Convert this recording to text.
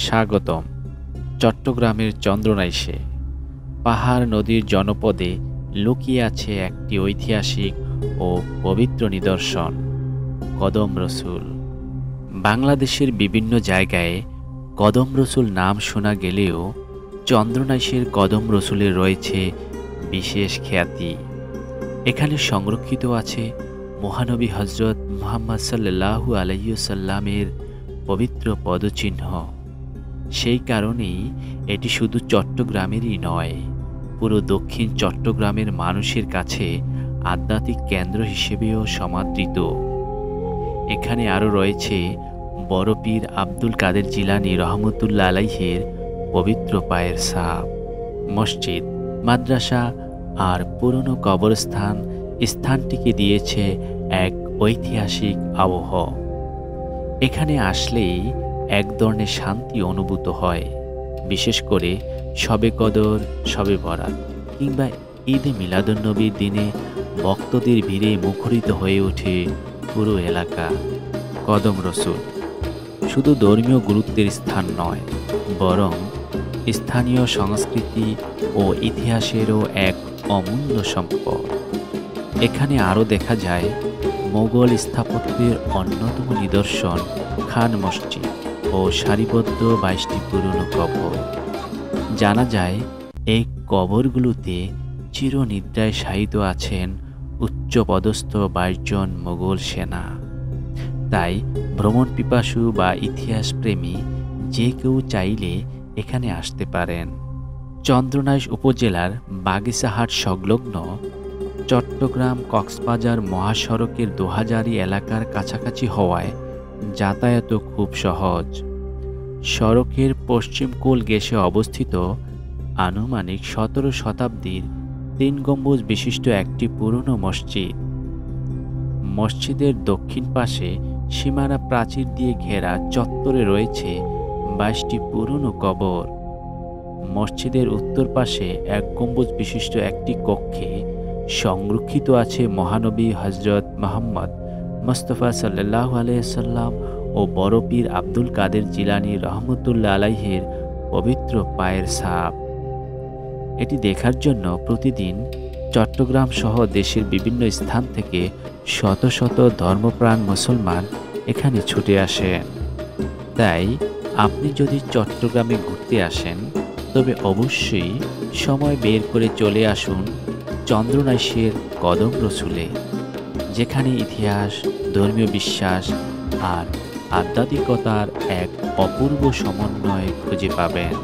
স্বাগতম চট্টগ্রামের চন্দ্রনাইশে। পাহাড় নদীর জনপদে লুকিয়ে আছে একটি ঐতিহাসিক ও পবিত্র নিদর্শন, কদম রসুল। বাংলাদেশের বিভিন্ন জায়গায় কদম রসুল নাম শোনা গেলেও চন্দ্রনাইশের কদম রসুলের রয়েছে বিশেষ খ্যাতি। এখানে সংরক্ষিত আছে মহানবী হজরত মুহাম্মদ সাল্লাল্লাহু আলাইহি ওয়াসাল্লামের পবিত্র পদচিহ্ন। সেই কারণেই এটি শুধু চট্টগ্রামেরই নয়, পুরো দক্ষিণ চট্টগ্রামের মানুষের কাছে আধ্যাত্মিক কেন্দ্র হিসেবেও সমাদৃত। এখানে আরও রয়েছে বড় পীর আব্দুল কাদের জিলানী রহমতুল্লাহ আলাইহির পবিত্র পায়ের ছাপ, মসজিদ, মাদ্রাসা আর পুরনো কবরস্থান স্থানটিকে দিয়েছে এক ঐতিহাসিক আবহ। এখানে আসলেই এক ধরনের শান্তি অনুভূত হয়, বিশেষ করে শবে কদর, শবে বরাত কিংবা ঈদে মিলাদুন্নবীর দিনে ভক্তদের ভিড়ে মুখরিত হয়ে ওঠে পুরো এলাকা। কদম রসুল শুধু ধর্মীয় গুরুত্বের স্থান নয়, বরং স্থানীয় সংস্কৃতি ও ইতিহাসেরও এক অমূল্য সম্পদ। এখানে আরও দেখা যায় মোগল স্থাপত্যের অন্যতম নিদর্শন খান মসজিদ ও সারিবদ্ধ 22টি পুরনো কবর। জানা যায় এই কবরগুলোতে চিরনিদ্রায় শায়িত আছেন উচ্চপদস্থ 22 জন মোগল সেনা। তাই ভ্রমণ পিপাসু বা ইতিহাস প্রেমী যে কেউ চাইলে এখানে আসতে পারেন। চন্দ্রনাইশ উপজেলার বাগিচাহাট সংলগ্ন চট্টগ্রাম কক্সবাজার মহাসড়কের দোহাজারী এলাকার কাছাকাছি হওয়ায় যাতায়াত খুব সহজ। সড়কের পশ্চিম কোল ঘেঁষে অবস্থিত আনুমানিক 17 শতাব্দীর 3 গম্বুজ বিশিষ্ট একটি পুরনো মসজিদ। মসজিদের দক্ষিণ পাশে সীমানা প্রাচীর দিয়ে ঘেরা চত্বরে রয়েছে 22টি পুরনো কবর। মসজিদের উত্তর পাশে 1 গম্বুজ বিশিষ্ট একটি কক্ষে সংরক্ষিত আছে মহানবী হজরত মুহাম্মদ মুস্তাফা সাল্লাল্লাহু আলাইহি ওয়াসাল্লাম ও বড় পীর আব্দুল কাদের জিলানী রহমতুল্লাহ আলাইহির পবিত্র পায়ের ছাপ। এটি দেখার জন্য প্রতিদিন চট্টগ্রাম সহ দেশের বিভিন্ন স্থান থেকে শত শত ধর্মপ্রাণ মুসলমান এখানে ছুটে আসেন। তাই আপনি যদি চট্টগ্রামে ঘুরতে আসেন তবে অবশ্যই সময় বের করে চলে আসুন চন্দ্রনাইশের কদম রসুলে, যেখানে ইতিহাস, ধর্মীয় বিশ্বাস আর আধ্যাত্মিকতার এক অপূর্ব সমন্বয় খুঁজে পাবেন।